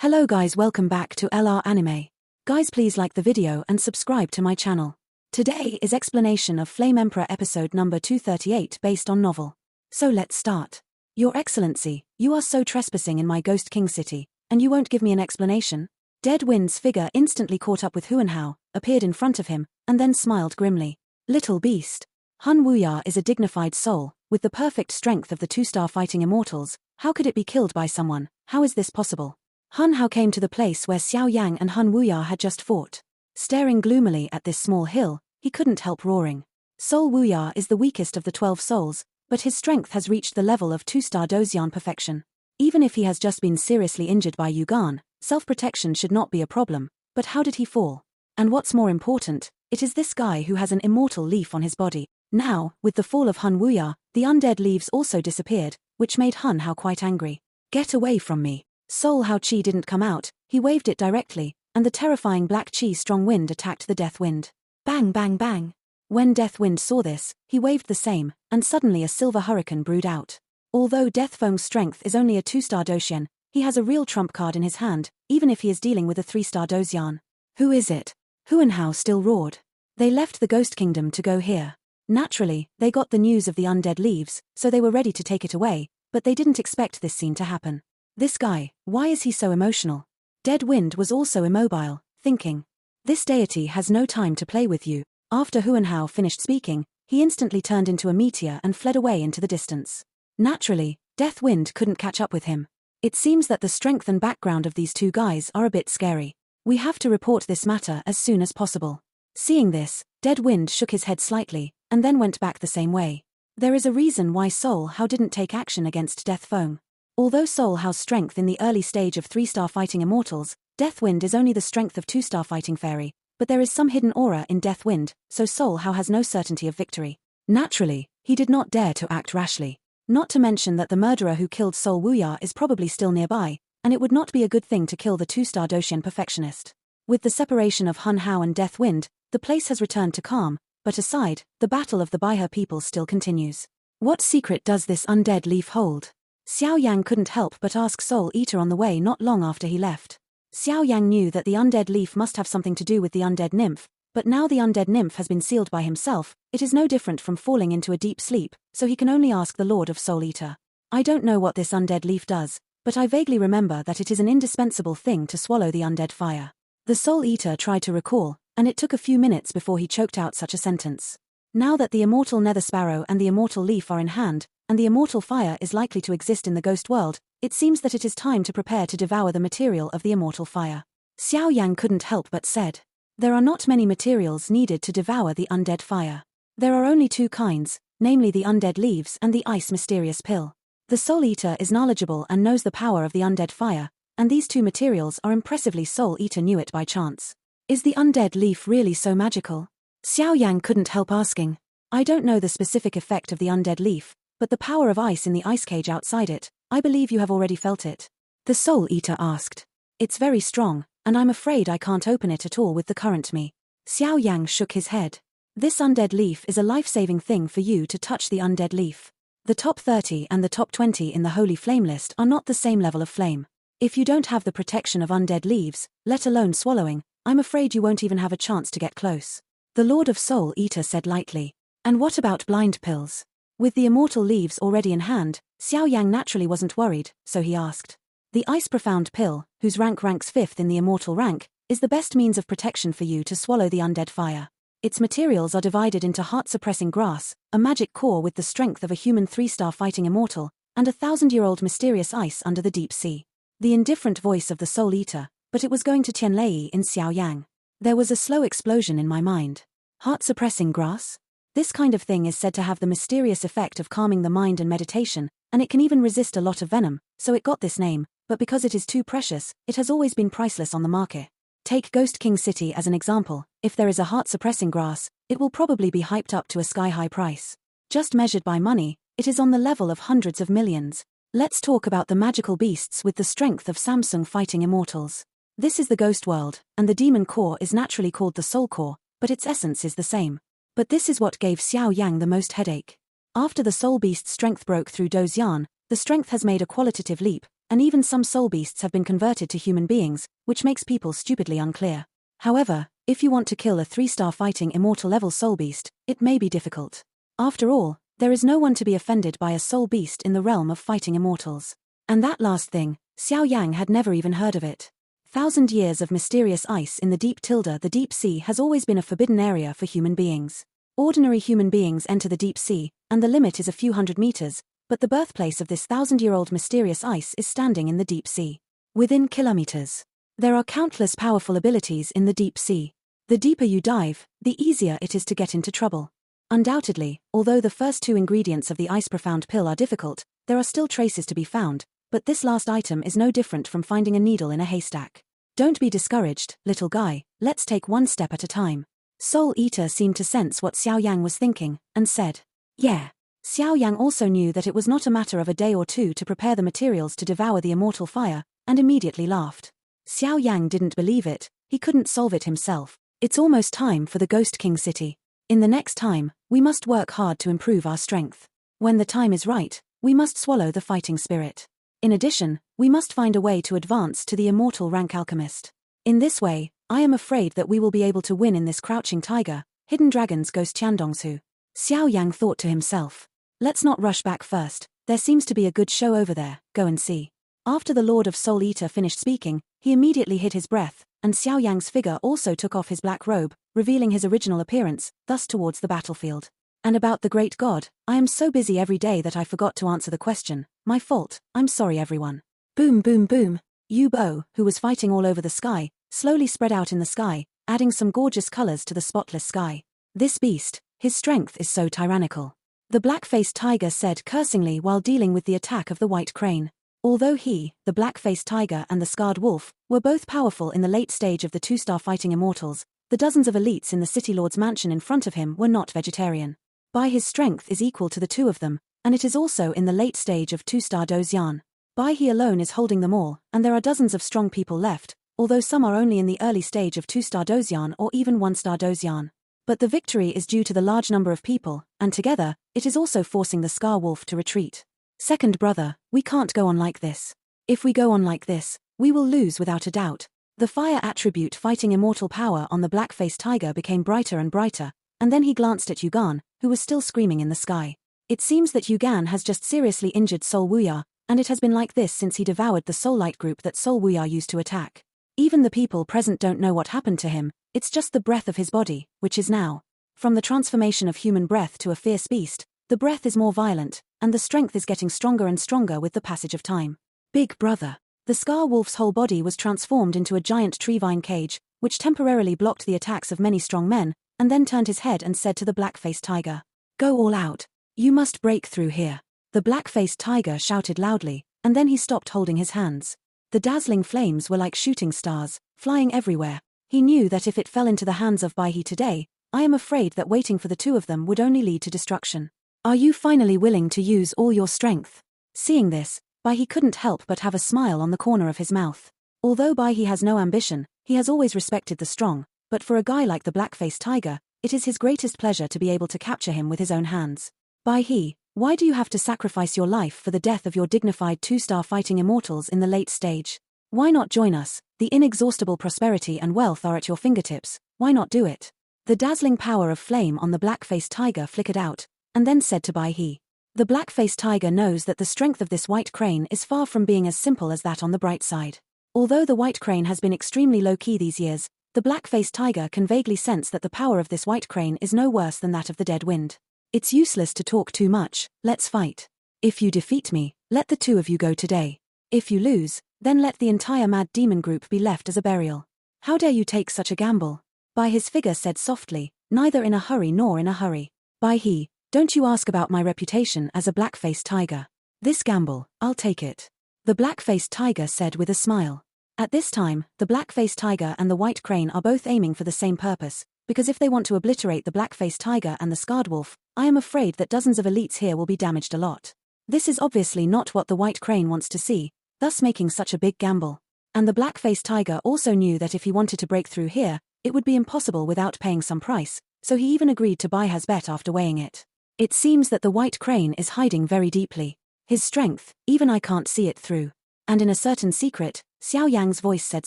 Hello guys, welcome back to LR Anime. Guys, please like the video and subscribe to my channel. Today is explanation of Flame Emperor episode number 238 based on novel. So let's start. Your Excellency, you are so trespassing in my Ghost King city, and you won't give me an explanation? Dead Wind's figure instantly caught up with Huanhao, appeared in front of him, and then smiled grimly. Little beast. Hun Wuya is a dignified soul, with the perfect strength of the two-star fighting immortals. How could it be killed by someone? How is this possible? Huanhao came to the place where Xiao Yan and Hun Wuya had just fought. Staring gloomily at this small hill, he couldn't help roaring. Soul Wuya is the weakest of the 12 souls, but his strength has reached the level of 2-star Dozian perfection. Even if he has just been seriously injured by Yugan, self-protection should not be a problem, but how did he fall? And what's more important, it is this guy who has an immortal leaf on his body. Now, with the fall of Hun Wuya, the undead leaves also disappeared, which made Huanhao quite angry. Get away from me. Soul Hao Qi didn't come out, he waved it directly, and the terrifying black Qi strong wind attacked the death wind. Bang bang bang. When Death Wind saw this, he waved the same, and suddenly a silver hurricane brewed out. Although Death Feng's strength is only a 2-star Doxian, he has a real trump card in his hand, even if he is dealing with a 3-star Dozian. Who is it? Huanhao still roared. They left the Ghost Kingdom to go here. Naturally, they got the news of the undead leaves, so they were ready to take it away, but they didn't expect this scene to happen. This guy, why is he so emotional? Dead Wind was also immobile, thinking. This deity has no time to play with you. After Huanhao finished speaking, he instantly turned into a meteor and fled away into the distance. Naturally, Death Wind couldn't catch up with him. It seems that the strength and background of these two guys are a bit scary. We have to report this matter as soon as possible. Seeing this, Dead Wind shook his head slightly, and then went back the same way. There is a reason why Soul Hao didn't take action against Death Feng. Although Soul Hao's strength in the early stage of 3-star fighting immortals, Death Wind is only the strength of 2-star fighting fairy, but there is some hidden aura in Death Wind, so Soul Hao has no certainty of victory. Naturally, he did not dare to act rashly. Not to mention that the murderer who killed Soul Wuya is probably still nearby, and it would not be a good thing to kill the 2-star Doxian perfectionist. With the separation of Huanhao and Death Wind, the place has returned to calm, but aside, the battle of the Baihe people still continues. What secret does this undead leaf hold? Xiao Yang couldn't help but ask Soul Eater on the way not long after he left. Xiao Yang knew that the undead leaf must have something to do with the undead nymph, but now the undead nymph has been sealed by himself, it is no different from falling into a deep sleep, so he can only ask the Lord of Soul Eater. I don't know what this undead leaf does, but I vaguely remember that it is an indispensable thing to swallow the undead fire. The Soul Eater tried to recall, and it took a few minutes before he choked out such a sentence. Now that the immortal nether sparrow and the immortal leaf are in hand, and the immortal fire is likely to exist in the ghost world, it seems that it is time to prepare to devour the material of the immortal fire. Xiao Yang couldn't help but said. There are not many materials needed to devour the undead fire. There are only 2 kinds, namely the undead leaves and the ice mysterious pill. The Soul Eater is knowledgeable and knows the power of the undead fire, and these 2 materials are impressively. Soul Eater knew it by chance. Is the undead leaf really so magical? Xiao Yang couldn't help asking. I don't know the specific effect of the undead leaf, but the power of ice in the ice cage outside it, I believe you have already felt it. The Soul Eater asked. It's very strong, and I'm afraid I can't open it at all with the current me. Xiao Yang shook his head. This undead leaf is a life-saving thing for you to touch the undead leaf. The top 30 and the top 20 in the Holy Flame list are not the same level of flame. If you don't have the protection of undead leaves, let alone swallowing, I'm afraid you won't even have a chance to get close. The Lord of Soul Eater said lightly. And what about blind pills? With the immortal leaves already in hand, Xiao Yang naturally wasn't worried, so he asked. The Ice Profound Pill, whose rank ranks 5th in the immortal rank, is the best means of protection for you to swallow the undead fire. Its materials are divided into heart-suppressing grass, a magic core with the strength of a human 3-star fighting immortal, and a 1,000-year-old mysterious ice under the deep sea. The indifferent voice of the Soul Eater, but it was going to Tianlei in Xiao Yang. There was a slow explosion in my mind. Heart-suppressing grass? This kind of thing is said to have the mysterious effect of calming the mind and meditation, and it can even resist a lot of venom, so it got this name, but because it is too precious, it has always been priceless on the market. Take Ghost King City as an example. If there is a heart-suppressing grass, it will probably be hyped up to a sky-high price. Just measured by money, it is on the level of hundreds of millions. Let's talk about the magical beasts with the strength of Samsung fighting immortals. This is the ghost world, and the demon core is naturally called the soul core, but its essence is the same. But this is what gave Xiao Yang the most headache. After the soul beast's strength broke through Dozian, the strength has made a qualitative leap, and even some soul beasts have been converted to human beings, which makes people stupidly unclear. However, if you want to kill a 3-star fighting immortal level soul beast, it may be difficult. After all, there is no one to be offended by a soul beast in the realm of fighting immortals. And that last thing, Xiao Yan had never even heard of it. 1,000 years of mysterious ice in the deep sea has always been a forbidden area for human beings. Ordinary human beings enter the deep sea, and the limit is a few hundred meters, but the birthplace of this 1,000-year-old mysterious ice is standing in the deep sea. Within kilometers. There are countless powerful abilities in the deep sea. The deeper you dive, the easier it is to get into trouble. Undoubtedly, although the first 2 ingredients of the Ice Profound pill are difficult, there are still traces to be found, but this last item is no different from finding a needle in a haystack. Don't be discouraged, little guy, let's take one step at a time. Soul Eater seemed to sense what Xiao Yang was thinking, and said, "Yeah." Xiao Yang also knew that it was not a matter of a day or two to prepare the materials to devour the immortal fire, and immediately laughed. Xiao Yang didn't believe it, he couldn't solve it himself. It's almost time for the Ghost King city. In the next time, we must work hard to improve our strength. When the time is right, we must swallow the fighting spirit. In addition, we must find a way to advance to the immortal rank alchemist. In this way, I am afraid that we will be able to win in this crouching tiger, hidden dragon's ghost Tiandongsu. Xiao Yang thought to himself. Let's not rush back first, there seems to be a good show over there, go and see. After the Lord of Soul Eater finished speaking, he immediately hid his breath, and Xiao Yang's figure also took off his black robe, revealing his original appearance, thus towards the battlefield. And about the great god, I am so busy every day that I forgot to answer the question. My fault, I'm sorry everyone. Boom boom boom. Yu Bo, who was fighting all over the sky, slowly spread out in the sky, adding some gorgeous colors to the spotless sky. This beast, his strength is so tyrannical. The black-faced tiger said cursingly while dealing with the attack of the white crane. Although he, the black-faced tiger and the scarred wolf, were both powerful in the late stage of the 2-star fighting immortals, the dozens of elites in the city lord's mansion in front of him were not vegetarian. Bai his strength is equal to the 2 of them, and it is also in the late stage of 2-star Dozian. Bai he alone is holding them all, and there are dozens of strong people left, although some are only in the early stage of 2-star Dozian or even 1-star Dozian. But the victory is due to the large number of people, and together, it is also forcing the Scar Wolf to retreat. Second brother, we can't go on like this. If we go on like this, we will lose without a doubt. The fire attribute fighting immortal power on the black-faced tiger became brighter and brighter, and then he glanced at Yugan, who was still screaming in the sky. It seems that Yugan has just seriously injured Soul Wuya, and it has been like this since he devoured the Soul Light group that Soul Wuya used to attack. Even the people present don't know what happened to him, it's just the breath of his body, which is now. From the transformation of human breath to a fierce beast, the breath is more violent, and the strength is getting stronger and stronger with the passage of time. Big brother. The Scar Wolf's whole body was transformed into a giant tree vine cage, which temporarily blocked the attacks of many strong men, and then turned his head and said to the black-faced tiger, "Go all out. You must break through here." The black-faced tiger shouted loudly, and then he stopped holding his hands. The dazzling flames were like shooting stars, flying everywhere. He knew that if it fell into the hands of Baihe today, I am afraid that waiting for the 2 of them would only lead to destruction. Are you finally willing to use all your strength? Seeing this, Baihe couldn't help but have a smile on the corner of his mouth. Although Baihe has no ambition, he has always respected the strong, but for a guy like the black-faced tiger, it is his greatest pleasure to be able to capture him with his own hands. Baihe, why do you have to sacrifice your life for the death of your dignified 2-star fighting immortals in the late stage? Why not join us? The inexhaustible prosperity and wealth are at your fingertips, why not do it? The dazzling power of flame on the black-faced tiger flickered out, and then said to Baihe. The black-faced tiger knows that the strength of this white crane is far from being as simple as that on the bright side. Although the white crane has been extremely low-key these years, the black-faced tiger can vaguely sense that the power of this white crane is no worse than that of the dead wind. It's useless to talk too much, let's fight. If you defeat me, let the 2 of you go today. If you lose, then let the entire mad demon group be left as a burial. How dare you take such a gamble? Baihe's figure said softly, neither in a hurry nor in a hurry. Baihe, don't you ask about my reputation as a black-faced tiger. This gamble, I'll take it. The black-faced tiger said with a smile. At this time, the black-faced tiger and the white crane are both aiming for the same purpose, because if they want to obliterate the black-faced tiger and the scarred wolf, I am afraid that dozens of elites here will be damaged a lot. This is obviously not what the white crane wants to see, thus making such a big gamble. And the black-faced tiger also knew that if he wanted to break through here, it would be impossible without paying some price, so he even agreed to buy his bet after weighing it. It seems that the white crane is hiding very deeply. His strength, even I can't see it through. And in a certain secret, Xiao Yang's voice said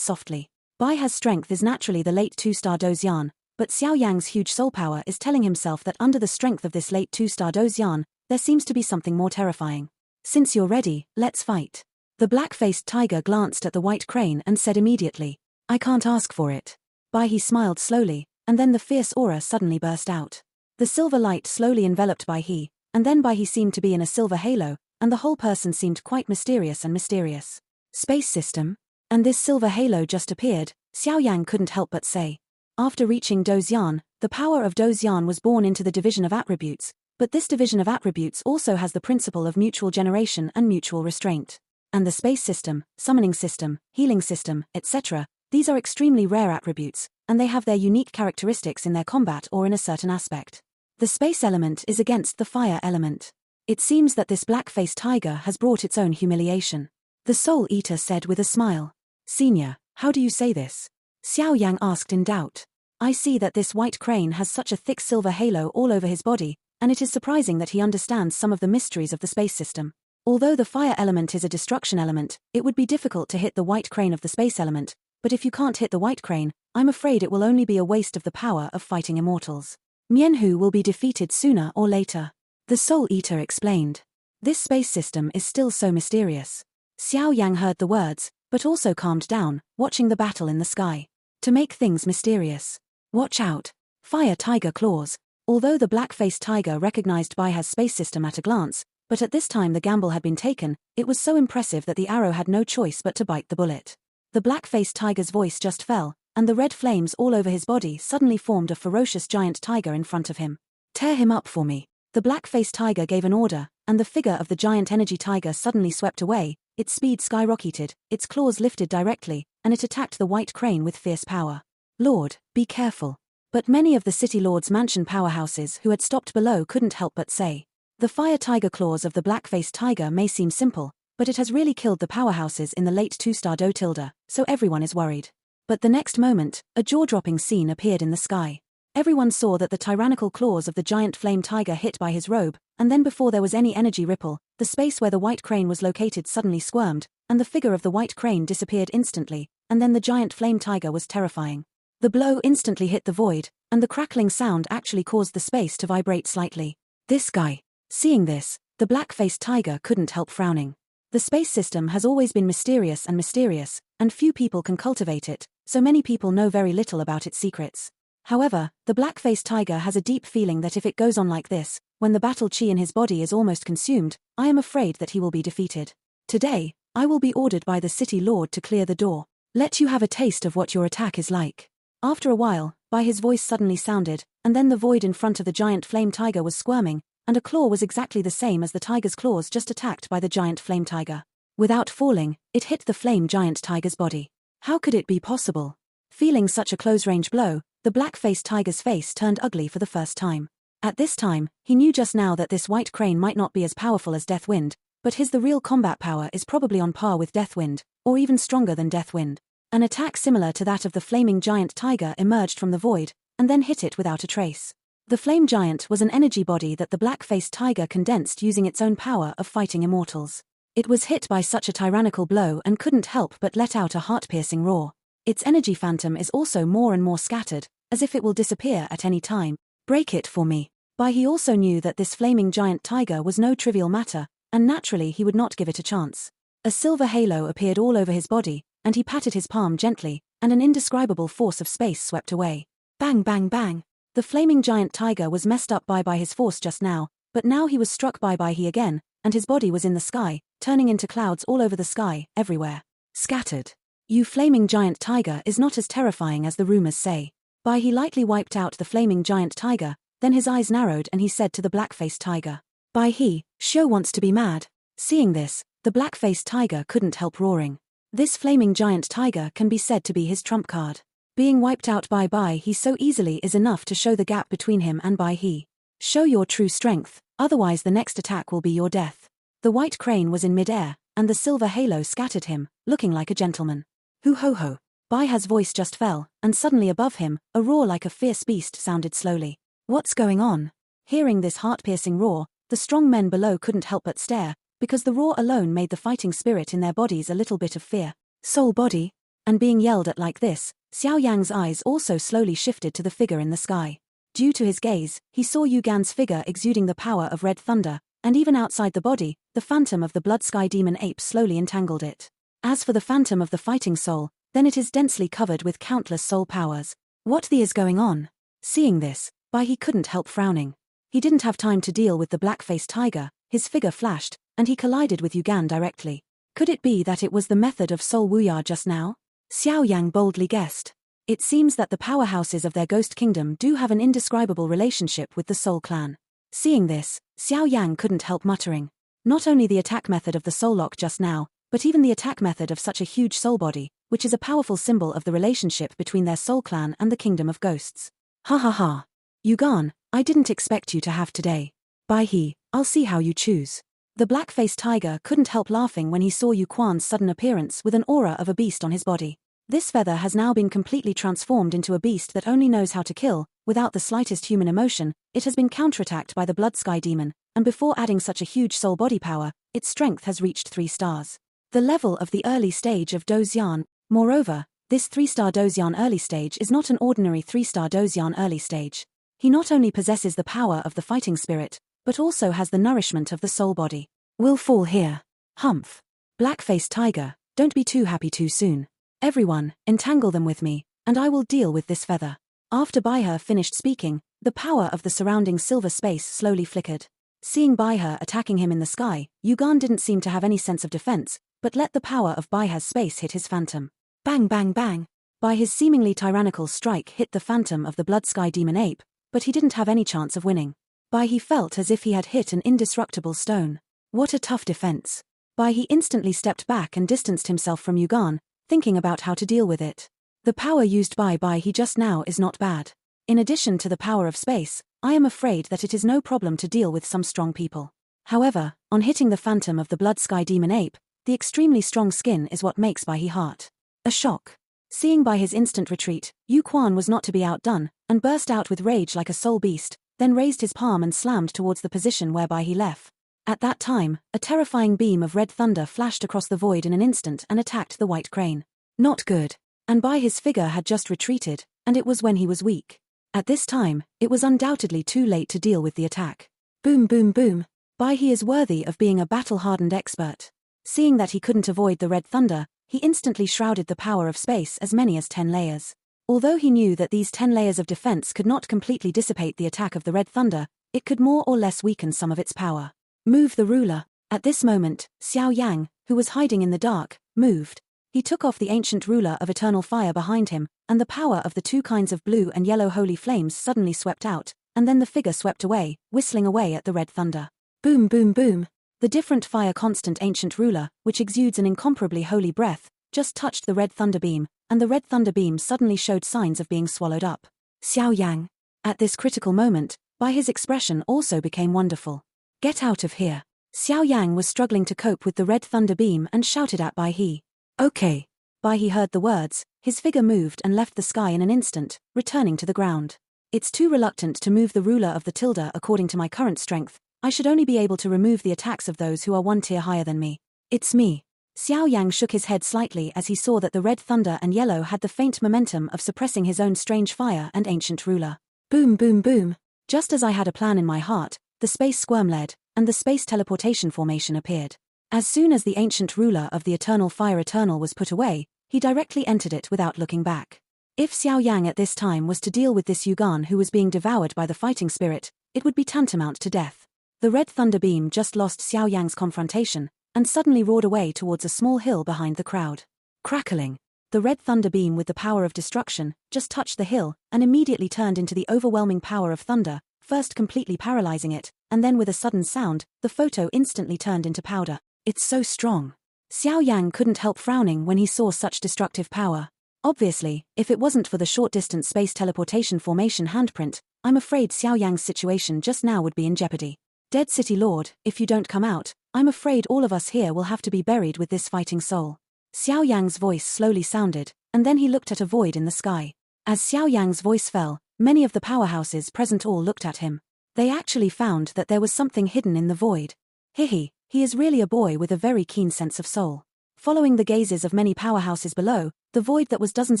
softly. Bai He's strength is naturally the late 2-star Dozian, but Xiao Yang's huge soul power is telling himself that under the strength of this late 2-star Dozian, there seems to be something more terrifying. Since you're ready, let's fight. The black-faced tiger glanced at the white crane and said immediately, I can't ask for it. Bai He smiled slowly, and then the fierce aura suddenly burst out. The silver light slowly enveloped Bai He, and then Bai He seemed to be in a silver halo, and the whole person seemed quite mysterious and mysterious. Space system? And this silver halo just appeared, Xiao Yang couldn't help but say. After reaching Dozian, the power of Dozian was born into the division of attributes, but this division of attributes also has the principle of mutual generation and mutual restraint. And the space system, summoning system, healing system, etc., these are extremely rare attributes, and they have their unique characteristics in their combat or in a certain aspect. The space element is against the fire element. It seems that this black-faced tiger has brought its own humiliation. The Soul Eater said with a smile. Senior, how do you say this? Xiao Yang asked in doubt. I see that this white crane has such a thick silver halo all over his body, and it is surprising that he understands some of the mysteries of the space system. Although the fire element is a destruction element, it would be difficult to hit the white crane of the space element, but if you can't hit the white crane, I'm afraid it will only be a waste of the power of fighting immortals. Mianhu will be defeated sooner or later. The Soul Eater explained. This space system is still so mysterious. Xiao Yang heard the words, but also calmed down, watching the battle in the sky. To make things mysterious. Watch out. Fire tiger claws. Although the black-faced tiger recognized Bai He's space system at a glance, but at this time the gamble had been taken, it was so impressive that the arrow had no choice but to bite the bullet. The black-faced tiger's voice just fell, and the red flames all over his body suddenly formed a ferocious giant tiger in front of him. Tear him up for me. The black-faced tiger gave an order, and the figure of the giant energy tiger suddenly swept away, its speed skyrocketed, its claws lifted directly, and it attacked the white crane with fierce power. Lord, be careful. But many of the city lord's mansion powerhouses who had stopped below couldn't help but say. The fire tiger claws of the black-faced tiger may seem simple, but it has really killed the powerhouses in the late 2-star Dotilda, so everyone is worried. But the next moment, a jaw-dropping scene appeared in the sky. Everyone saw that the tyrannical claws of the giant flame tiger hit by his robe, and then before there was any energy ripple, the space where the white crane was located suddenly squirmed, and the figure of the white crane disappeared instantly, and then the giant flame tiger was terrifying. The blow instantly hit the void, and the crackling sound actually caused the space to vibrate slightly. This guy. Seeing this, the black-faced tiger couldn't help frowning. The space system has always been mysterious, and few people can cultivate it, so many people know very little about its secrets. However, the black-faced tiger has a deep feeling that if it goes on like this, when the battle chi in his body is almost consumed, I am afraid that he will be defeated. Today, I will be ordered by the city lord to clear the door. Let you have a taste of what your attack is like. After a while, Bai He's voice suddenly sounded, and then the void in front of the giant flame tiger was squirming, and a claw was exactly the same as the tiger's claws just attacked by the giant flame tiger. Without falling, it hit the flame giant tiger's body. How could it be possible? Feeling such a close-range blow, the black-faced tiger's face turned ugly for the first time. At this time, he knew just now that this white crane might not be as powerful as Deathwind, but the real combat power is probably on par with Deathwind, or even stronger than Deathwind. An attack similar to that of the flaming giant tiger emerged from the void, and then hit it without a trace. The flame giant was an energy body that the black-faced tiger condensed using its own power of fighting immortals. It was hit by such a tyrannical blow and couldn't help but let out a heart-piercing roar. Its energy phantom is also more and more scattered, as if it will disappear at any time. Break it for me. Bai He also knew that this flaming giant tiger was no trivial matter, and naturally he would not give it a chance. A silver halo appeared all over his body, and he patted his palm gently, and an indescribable force of space swept away. Bang bang bang. The flaming giant tiger was messed up by his force just now, but now he was struck by Bai He again, and his body was in the sky, turning into clouds all over the sky, everywhere. Scattered. You flaming giant tiger is not as terrifying as the rumors say. Bai He lightly wiped out the flaming giant tiger, then his eyes narrowed and he said to the black-faced tiger. Bai He, Xiao wants to be mad. Seeing this, the black-faced tiger couldn't help roaring. This flaming giant tiger can be said to be his trump card. Being wiped out by Bai He so easily is enough to show the gap between him and Bai He. Show your true strength, otherwise the next attack will be your death. The white crane was in mid-air, and the silver halo scattered him, looking like a gentleman. Hoo ho ho. Bai He's voice just fell, and suddenly above him, a roar like a fierce beast sounded slowly. What's going on? Hearing this heart-piercing roar, the strong men below couldn't help but stare, because the roar alone made the fighting spirit in their bodies a little bit of fear. Soul body? And being yelled at like this, Xiao Yang's eyes also slowly shifted to the figure in the sky. Due to his gaze, he saw Yugan's figure exuding the power of red thunder, and even outside the body, the phantom of the blood sky demon ape slowly entangled it. As for the phantom of the fighting soul, then it is densely covered with countless soul powers. What the is going on? Seeing this, Bai He couldn't help frowning. He didn't have time to deal with the black-faced tiger, his figure flashed, and he collided with Yugan directly. Could it be that it was the method of Soul Wuya just now? Xiao Yang boldly guessed. It seems that the powerhouses of their ghost kingdom do have an indescribable relationship with the Soul clan. Seeing this, Xiao Yang couldn't help muttering. Not only the attack method of the Soul Lock just now, but even the attack method of such a huge soul body, which is a powerful symbol of the relationship between their Soul clan and the kingdom of ghosts. Ha ha ha. Yugan, I didn't expect you to have today. Bai He, I'll see how you choose. The black-faced tiger couldn't help laughing when he saw Yu Quan's sudden appearance with an aura of a beast on his body. This feather has now been completely transformed into a beast that only knows how to kill, without the slightest human emotion. It has been counterattacked by the blood sky demon, and before adding such a huge soul body power, its strength has reached 3 stars. The level of the early stage of Dozian. Moreover, this 3-star Dozian early stage is not an ordinary 3-star Dozian early stage. He not only possesses the power of the fighting spirit, but also has the nourishment of the soul body. We'll fall here. Humph. Black-faced tiger, don't be too happy too soon. Everyone, entangle them with me, and I will deal with this feather. After Baihe finished speaking, the power of the surrounding silver space slowly flickered. Seeing Baihe attacking him in the sky, Yugan didn't seem to have any sense of defense, but let the power of Baihe's space hit his phantom. Bang bang bang. Baihe's seemingly tyrannical strike hit the phantom of the blood sky demon ape, but he didn't have any chance of winning. Baihe felt as if he had hit an indestructible stone. What a tough defense. Baihe instantly stepped back and distanced himself from Yugan, thinking about how to deal with it. The power used by Baihe just now is not bad. In addition to the power of space, I am afraid that it is no problem to deal with some strong people. However, on hitting the phantom of the blood sky demon ape, the extremely strong skin is what makes Baihe heart. A shock. Seeing Baihe's instant retreat, Yu Quan was not to be outdone, and burst out with rage like a soul beast, then raised his palm and slammed towards the position where Baihe left. At that time, a terrifying beam of red thunder flashed across the void in an instant and attacked the white crane. Not good. And Baihe's figure had just retreated, and it was when he was weak. At this time, it was undoubtedly too late to deal with the attack. Boom boom boom. Baihe is worthy of being a battle-hardened expert. Seeing that he couldn't avoid the red thunder, he instantly shrouded the power of space as many as 10 layers. Although he knew that these 10 layers of defense could not completely dissipate the attack of the red thunder, it could more or less weaken some of its power. Move the ruler. At this moment, Xiao Yang, who was hiding in the dark, moved. He took off the ancient ruler of eternal fire behind him, and the power of the 2 kinds of blue and yellow holy flames suddenly swept out, and then the figure swept away, whistling away at the red thunder. Boom boom boom. The different fire constant ancient ruler, which exudes an incomparably holy breath, just touched the red thunder beam, and the red thunder beam suddenly showed signs of being swallowed up. Xiao Yang. At this critical moment, Baihe's expression also became wonderful. Get out of here. Xiao Yang was struggling to cope with the red thunder beam and shouted at Baihe. Okay. Baihe heard the words, his figure moved and left the sky in an instant, returning to the ground. It's too reluctant to move the ruler of the Tilda according to my current strength. I should only be able to remove the attacks of those who are 1 tier higher than me. It's me. Xiao Yang shook his head slightly as he saw that the red thunder and yellow had the faint momentum of suppressing his own strange fire and ancient ruler. Boom boom boom. Just as I had a plan in my heart, the space squirm led, and the space teleportation formation appeared. As soon as the ancient ruler of the eternal fire eternal was put away, he directly entered it without looking back. If Xiao Yang at this time was to deal with this Yugan who was being devoured by the fighting spirit, it would be tantamount to death. The red thunder beam just lost Xiao Yang's confrontation, and suddenly roared away towards a small hill behind the crowd. Crackling. The red thunder beam with the power of destruction just touched the hill and immediately turned into the overwhelming power of thunder, first completely paralyzing it, and then with a sudden sound, the photo instantly turned into powder. It's so strong. Xiao Yang couldn't help frowning when he saw such destructive power. Obviously, if it wasn't for the short-distance space teleportation formation handprint, I'm afraid Xiao Yang's situation just now would be in jeopardy. Dead City Lord, if you don't come out, I'm afraid all of us here will have to be buried with this fighting soul. Xiao Yang's voice slowly sounded, and then he looked at a void in the sky. As Xiao Yang's voice fell, many of the powerhouses present all looked at him. They actually found that there was something hidden in the void. Hihi, He is really a boy with a very keen sense of soul. Following the gazes of many powerhouses below, the void that was dozens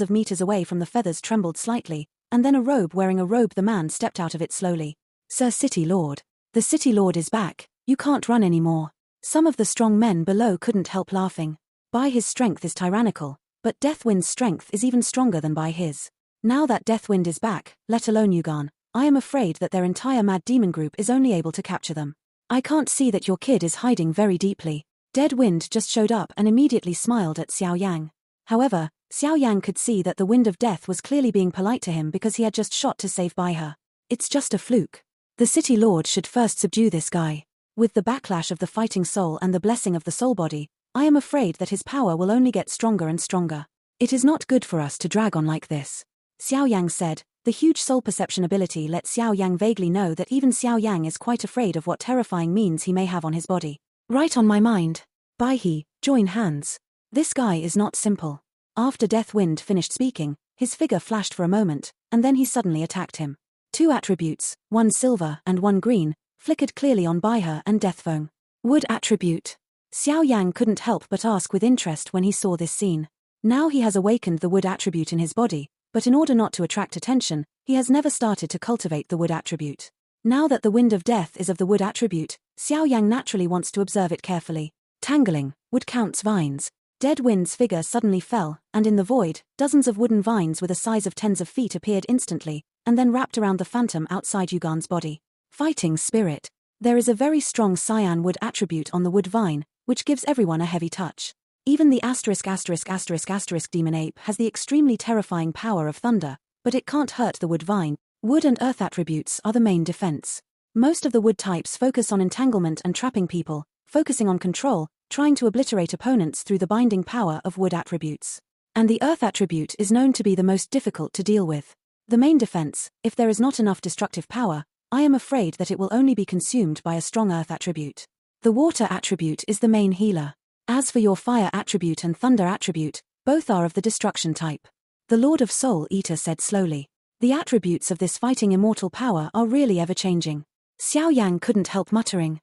of meters away from the feathers trembled slightly, and then wearing a robe the man stepped out of it slowly. Sir City Lord. The City Lord is back, you can't run anymore. Some of the strong men below couldn't help laughing. By his strength is tyrannical, but Deathwind's strength is even stronger than by his. Now that Deathwind is back, let alone Yugan, I am afraid that their entire mad demon group is only able to capture them. I can't see that your kid is hiding very deeply. Deadwind just showed up and immediately smiled at Xiao Yang. However, Xiao Yang could see that the wind of death was clearly being polite to him because he had just shot to save by her. It's just a fluke. The City Lord should first subdue this guy. With the backlash of the fighting soul and the blessing of the soul body, I am afraid that his power will only get stronger and stronger. It is not good for us to drag on like this. Xiao Yang said. The huge soul perception ability let Xiao Yang vaguely know that even Xiao Yang is quite afraid of what terrifying means he may have on his body. Right on my mind. Join hands. This guy is not simple. After Deathwind finished speaking, his figure flashed for a moment, and then he suddenly attacked him. 2 attributes, one silver and one green, flickered clearly on Baihe and Deathfang. Wood attribute. Xiao Yang couldn't help but ask with interest when he saw this scene. Now he has awakened the wood attribute in his body, but in order not to attract attention, he has never started to cultivate the wood attribute. Now that the wind of death is of the wood attribute, Xiao Yang naturally wants to observe it carefully. Tangling, wood counts vines. Deadwind's figure suddenly fell, and in the void, dozens of wooden vines with a size of tens of feet appeared instantly, and then wrapped around the phantom outside Yugan's body. Fighting spirit. There is a very strong cyan wood attribute on the wood vine, which gives everyone a heavy touch. Even the ***** demon ape has the extremely terrifying power of thunder, but it can't hurt the wood vine. Wood and earth attributes are the main defense. Most of the wood types focus on entanglement and trapping people, focusing on control, trying to obliterate opponents through the binding power of wood attributes. And the earth attribute is known to be the most difficult to deal with. The main defense, if there is not enough destructive power, I am afraid that it will only be consumed by a strong earth attribute. The water attribute is the main healer. As for your fire attribute and thunder attribute, both are of the destruction type. The Lord of Soul Eater said slowly. The attributes of this fighting immortal power are really ever-changing. Xiao Yang couldn't help muttering.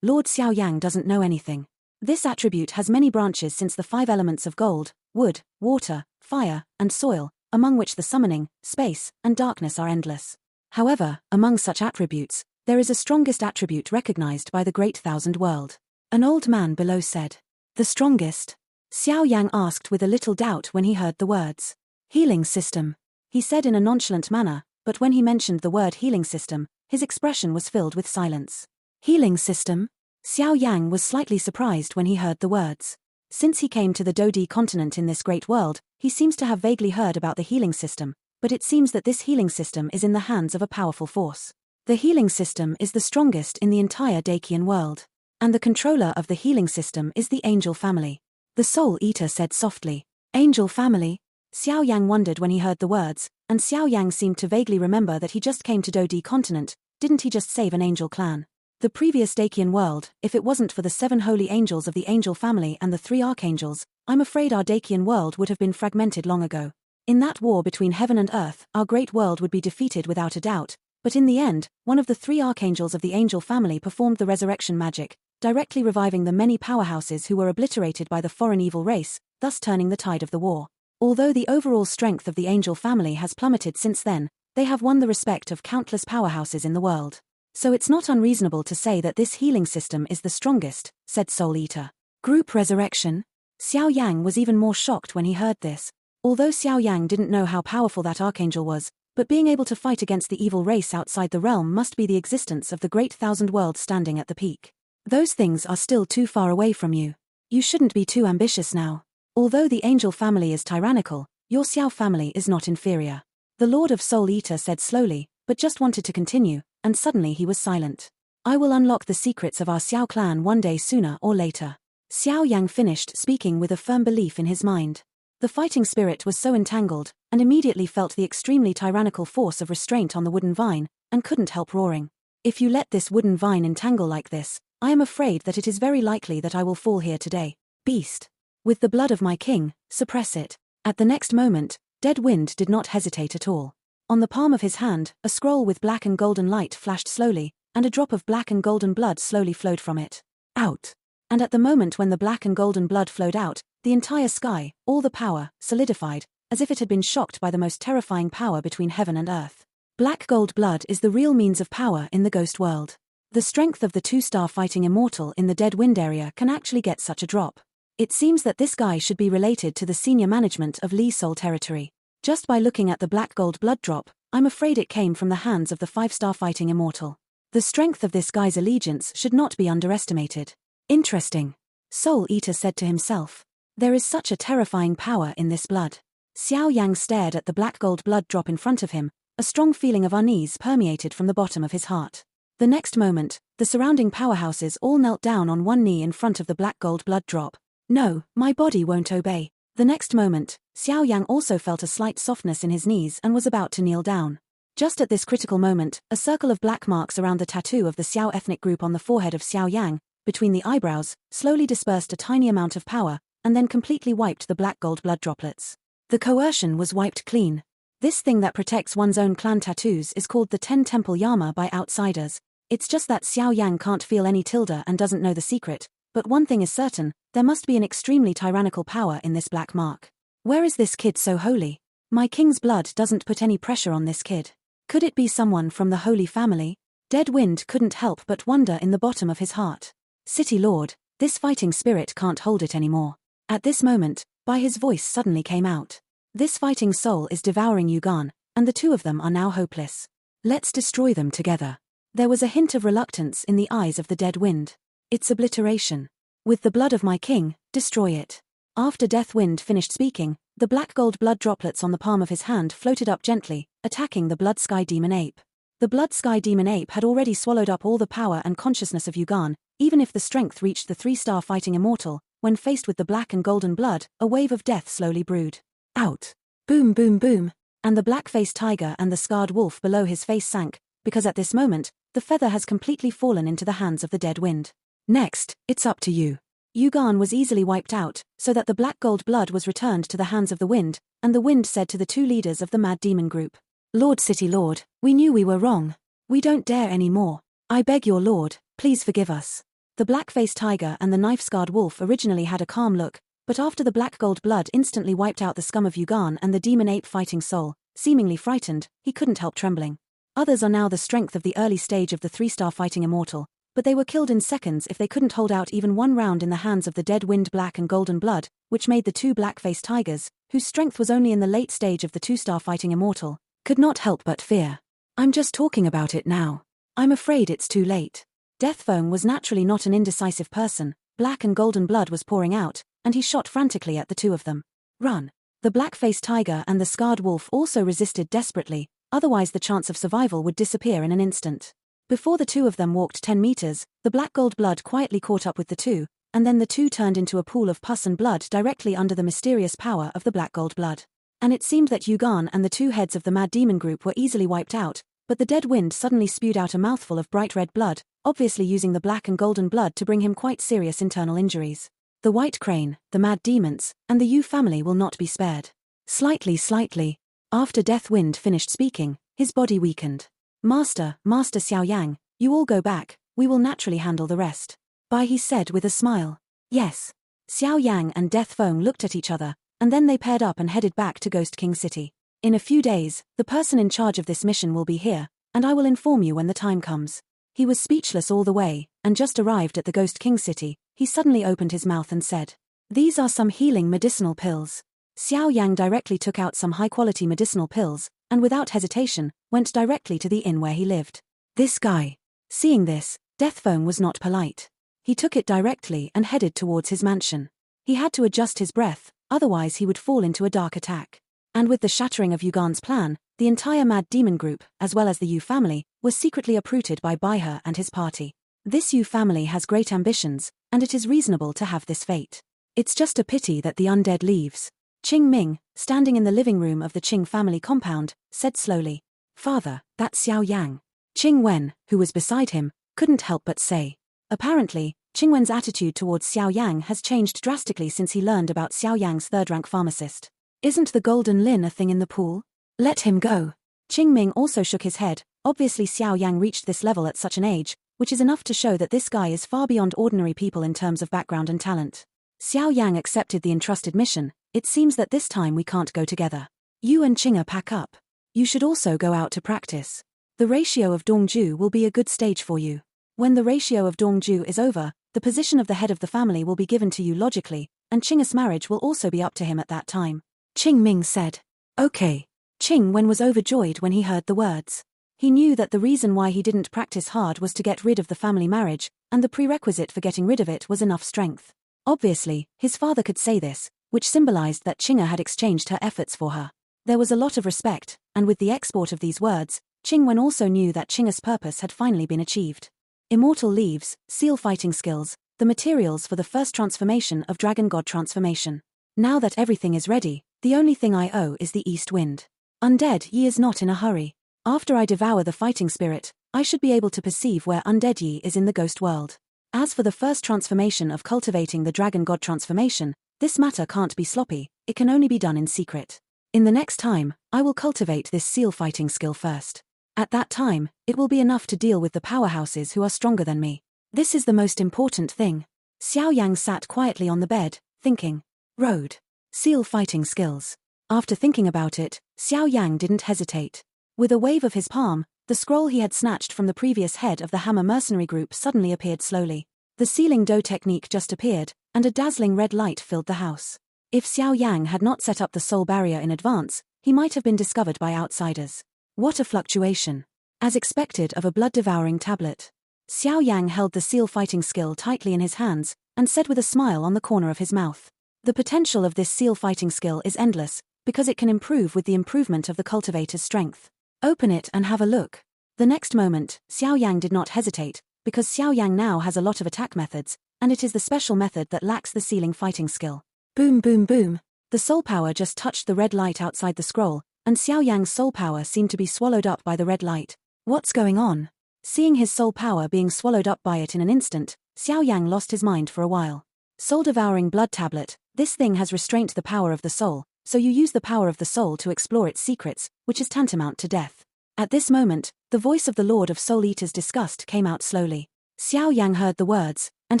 Lord Xiao Yang doesn't know anything. This attribute has many branches since the 5 elements of gold, wood, water, fire, and soil, among which the summoning, space, and darkness are endless. However, among such attributes, there is a strongest attribute recognized by the Great Thousand World. An old man below said. The strongest? Xiao Yang asked with a little doubt when he heard the words. Healing system. He said in a nonchalant manner, but when he mentioned the word healing system, his expression was filled with silence. Healing system? Xiao Yang was slightly surprised when he heard the words. Since he came to the Dodi continent in this great world, he seems to have vaguely heard about the healing system, but it seems that this healing system is in the hands of a powerful force. The healing system is the strongest in the entire Dakian world. And the controller of the healing system is the Angel family. The Soul Eater said softly. Angel family? Xiao Yang wondered when he heard the words, and Xiao Yang seemed to vaguely remember that he just came to Dodi continent, didn't he just save an angel clan? The previous Dakian world, if it wasn't for the 7 holy angels of the Angel family and the 3 archangels, I'm afraid our Dakian world would have been fragmented long ago. In that war between heaven and earth, our great world would be defeated without a doubt, but in the end, one of the 3 archangels of the Angel family performed the resurrection magic, directly reviving the many powerhouses who were obliterated by the foreign evil race, thus turning the tide of the war. Although the overall strength of the Angel family has plummeted since then, they have won the respect of countless powerhouses in the world. So it's not unreasonable to say that this healing system is the strongest, said Soul Eater. Group resurrection? Xiao Yang was even more shocked when he heard this. Although Xiao Yang didn't know how powerful that archangel was, but being able to fight against the evil race outside the realm must be the existence of the Great Thousand Worlds standing at the peak. Those things are still too far away from you. You shouldn't be too ambitious now. Although the Angel family is tyrannical, your Xiao family is not inferior. The Lord of Soul Eater said slowly, but just wanted to continue, and suddenly he was silent. I will unlock the secrets of our Xiao clan one day sooner or later. Xiao Yang finished speaking with a firm belief in his mind. The fighting spirit was so entangled, and immediately felt the extremely tyrannical force of restraint on the wooden vine, and couldn't help roaring. If you let this wooden vine entangle like this, I am afraid that it is very likely that I will fall here today. Beast. With the blood of my king, suppress it. At the next moment, Deadwind did not hesitate at all. On the palm of his hand, a scroll with black and golden light flashed slowly, and a drop of black and golden blood slowly flowed from it. Out. And at the moment when the black and golden blood flowed out, the entire sky, all the power, solidified, as if it had been shocked by the most terrifying power between heaven and earth. Black gold blood is the real means of power in the ghost world. The strength of the two-star fighting immortal in the dead wind area can actually get such a drop. It seems that this guy should be related to the senior management of Lee Soul territory. Just by looking at the black gold blood drop, I'm afraid it came from the hands of the five-star fighting immortal. The strength of this guy's allegiance should not be underestimated. Interesting. Soul Eater said to himself. There is such a terrifying power in this blood. Xiao Yang stared at the black gold blood drop in front of him, a strong feeling of unease permeated from the bottom of his heart. The next moment, the surrounding powerhouses all knelt down on one knee in front of the black gold blood drop. No, my body won't obey. The next moment, Xiao Yang also felt a slight softness in his knees and was about to kneel down. Just at this critical moment, a circle of black marks around the tattoo of the Xiao ethnic group on the forehead of Xiao Yang, between the eyebrows, slowly dispersed a tiny amount of power, and then completely wiped the black gold blood droplets. The coercion was wiped clean. This thing that protects one's own clan tattoos is called the 10 Temple Yama by outsiders. It's just that Xiao Yang can't feel any tilde and doesn't know the secret, but one thing is certain, there must be an extremely tyrannical power in this black mark. Where is this kid so holy? My king's blood doesn't put any pressure on this kid. Could it be someone from the holy family? Dead Wind couldn't help but wonder in the bottom of his heart. City Lord, this fighting spirit can't hold it anymore. At this moment, his voice suddenly came out. This fighting soul is devouring Yugan, and the two of them are now hopeless. Let's destroy them together. There was a hint of reluctance in the eyes of the Dead Wind. It's obliteration. With the blood of my king, destroy it. After Death Wind finished speaking, the black gold blood droplets on the palm of his hand floated up gently, attacking the Blood Sky Demon Ape. The Blood Sky Demon Ape had already swallowed up all the power and consciousness of Yugan, even if the strength reached the three-star fighting immortal. When faced with the black and golden blood, a wave of death slowly brewed. Out. Boom boom boom. And the black-faced tiger and the scarred wolf below his face sank, because at this moment, the feather has completely fallen into the hands of the Dead Wind. Next, it's up to you. Yugan was easily wiped out, so that the black gold blood was returned to the hands of the wind, and the wind said to the two leaders of the Mad Demon group, Lord City Lord, we knew we were wrong. We don't dare any more. I beg your lord, please forgive us. The black-faced tiger and the knife-scarred wolf originally had a calm look, but after the black gold blood instantly wiped out the scum of Yugan and the demon ape fighting soul, seemingly frightened, he couldn't help trembling. Others are now the strength of the early stage of the three-star fighting immortal, but they were killed in seconds if they couldn't hold out even one round in the hands of the Dead Wind black and golden blood, which made the two black-faced tigers, whose strength was only in the late stage of the two-star fighting immortal, could not help but fear. I'm just talking about it now. I'm afraid it's too late. Deathphone was naturally not an indecisive person. Black and golden blood was pouring out, and he shot frantically at the two of them. Run. The black-faced tiger and the scarred wolf also resisted desperately, otherwise the chance of survival would disappear in an instant. Before the two of them walked 10 meters, the black gold blood quietly caught up with the two, and then the two turned into a pool of pus and blood directly under the mysterious power of the black gold blood. And it seemed that Yugan and the two heads of the Mad Demon group were easily wiped out, but the Dead Wind suddenly spewed out a mouthful of bright red blood, obviously using the black and golden blood to bring him quite serious internal injuries. The White Crane, the Mad Demons, and the Yu family will not be spared. Slightly. After Death Wind finished speaking, his body weakened. Master Xiao Yang, you all go back, we will naturally handle the rest. He said with a smile. Yes. Xiao Yang and Death Phone looked at each other, and then they paired up and headed back to Ghost King City. In a few days, the person in charge of this mission will be here, and I will inform you when the time comes. He was speechless all the way, and just arrived at the Ghost King City, he suddenly opened his mouth and said, These are some healing medicinal pills. Xiao Yang directly took out some high-quality medicinal pills, and without hesitation, went directly to the inn where he lived. This guy. Seeing this, Deathphone was not polite. He took it directly and headed towards his mansion. He had to adjust his breath, otherwise he would fall into a dark attack. And with the shattering of Yugan's plan, the entire Mad Demon group, as well as the Yu family, was secretly uprooted by Baihe and his party. This Yu family has great ambitions, and it is reasonable to have this fate. It's just a pity that the undead leaves. Qing Ming, standing in the living room of the Qing family compound, said slowly, Father, that's Xiao Yang. Qing Wen, who was beside him, couldn't help but say. Apparently, Qing Wen's attitude towards Xiao Yang has changed drastically since he learned about Xiao Yang's third-rank pharmacist. Isn't the golden Lin a thing in the pool? Let him go. Qing Ming also shook his head. Obviously Xiao Yang reached this level at such an age, which is enough to show that this guy is far beyond ordinary people in terms of background and talent. Xiao Yang accepted the entrusted mission. It seems that this time we can't go together. You and Qing'e pack up. You should also go out to practice. The ratio of Dongju will be a good stage for you. When the ratio of Dongju is over, the position of the head of the family will be given to you logically, and Qing'e's marriage will also be up to him at that time. Qing Ming said. Okay. Qing Wen was overjoyed when he heard the words. He knew that the reason why he didn't practice hard was to get rid of the family marriage, and the prerequisite for getting rid of it was enough strength. Obviously, his father could say this, which symbolized that Qing'e had exchanged her efforts for her. There was a lot of respect, and with the export of these words, Qing Wen also knew that Qing'e's purpose had finally been achieved. Immortal leaves, seal fighting skills, the materials for the first transformation of Dragon God transformation. Now that everything is ready, the only thing I owe is the east wind. Undead Yi is not in a hurry. After I devour the fighting spirit, I should be able to perceive where Undead Yi is in the ghost world. As for the first transformation of cultivating the Dragon God transformation, this matter can't be sloppy, it can only be done in secret. In the next time, I will cultivate this seal fighting skill first. At that time, it will be enough to deal with the powerhouses who are stronger than me. This is the most important thing. Xiao Yang sat quietly on the bed, thinking. Road. Seal fighting skills. After thinking about it, Xiao Yang didn't hesitate. With a wave of his palm, the scroll he had snatched from the previous head of the Hammer mercenary group suddenly appeared slowly. The sealing dough technique just appeared, and a dazzling red light filled the house. If Xiao Yang had not set up the soul barrier in advance, he might have been discovered by outsiders. What a fluctuation. As expected of a blood-devouring tablet. Xiao Yang held the seal fighting skill tightly in his hands, and said with a smile on the corner of his mouth. The potential of this seal fighting skill is endless, because it can improve with the improvement of the cultivator's strength. Open it and have a look. The next moment, Xiao Yang did not hesitate, because Xiao Yang now has a lot of attack methods, and it is the special method that lacks the sealing fighting skill. Boom boom boom. The soul power just touched the red light outside the scroll, and Xiao Yang's soul power seemed to be swallowed up by the red light. What's going on? Seeing his soul power being swallowed up by it in an instant, Xiao Yang lost his mind for a while. Soul-devouring blood tablet, this thing has restraint the power of the soul, so you use the power of the soul to explore its secrets, which is tantamount to death. At this moment, the voice of the Lord of Soul Eater's disgust came out slowly. Xiao Yang heard the words, and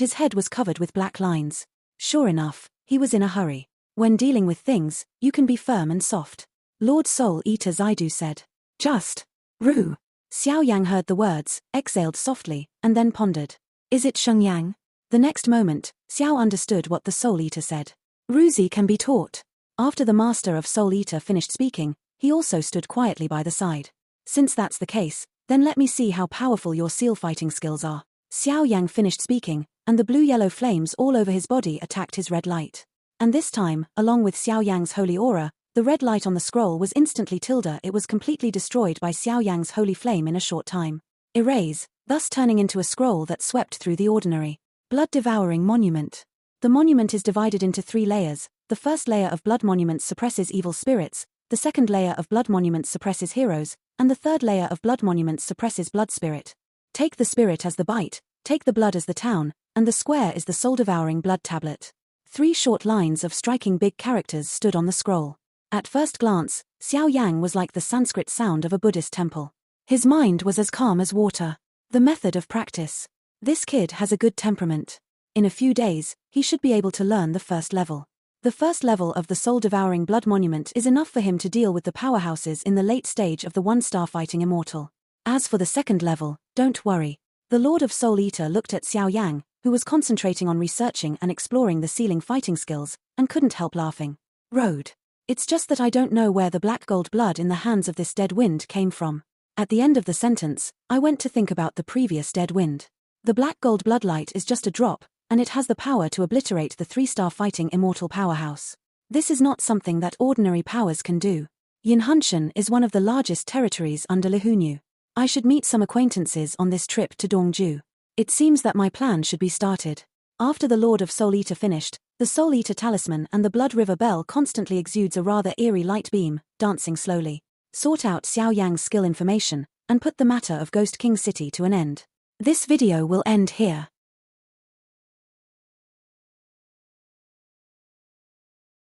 his head was covered with black lines. Sure enough, he was in a hurry. When dealing with things, you can be firm and soft. Lord Soul Eater Zaidu said. Just. Ru. Xiao Yang heard the words, exhaled softly, and then pondered. Is it Sheng Yang? The next moment, Xiao understood what the Soul Eater said. Ruzi can be taught. After the Master of Soul Eater finished speaking, he also stood quietly by the side. Since that's the case, then let me see how powerful your seal fighting skills are. Xiao Yang finished speaking, and the blue-yellow flames all over his body attacked his red light. And this time, along with Xiao Yang's holy aura, the red light on the scroll was instantly it was completely destroyed by Xiao Yang's holy flame in a short time. Erase, thus turning into a scroll that swept through the ordinary. Blood-devouring monument. The monument is divided into 3 layers. The first layer of blood monuments suppresses evil spirits, the second layer of blood monuments suppresses heroes, and the third layer of blood monuments suppresses blood spirit. Take the spirit as the bite, take the blood as the town, and the square is the soul-devouring blood tablet. 3 short lines of striking big characters stood on the scroll. At first glance, Xiao Yang was like the Sanskrit sound of a Buddhist temple. His mind was as calm as water. The method of practice. This kid has a good temperament. In a few days, he should be able to learn the first level. The first level of the soul-devouring blood monument is enough for him to deal with the powerhouses in the late stage of the 1-star fighting immortal. As for the second level, don't worry. The Lord of Soul Eater looked at Xiao Yang, who was concentrating on researching and exploring the sealing fighting skills, and couldn't help laughing. Road. It's just that I don't know where the black gold blood in the hands of this dead wind came from. At the end of the sentence, I went to think about the previous dead wind. The black gold bloodlight is just a drop, and it has the power to obliterate the 3-star fighting immortal powerhouse. This is not something that ordinary powers can do. Yinhunshan is one of the largest territories under Lihunyu. I should meet some acquaintances on this trip to Dongju. It seems that my plan should be started. After the Lord of Soul Eater finished, the Soul Eater talisman and the Blood River Bell constantly exudes a rather eerie light beam, dancing slowly. Sort out Xiao Yang's skill information, and put the matter of Ghost King City to an end. This video will end here.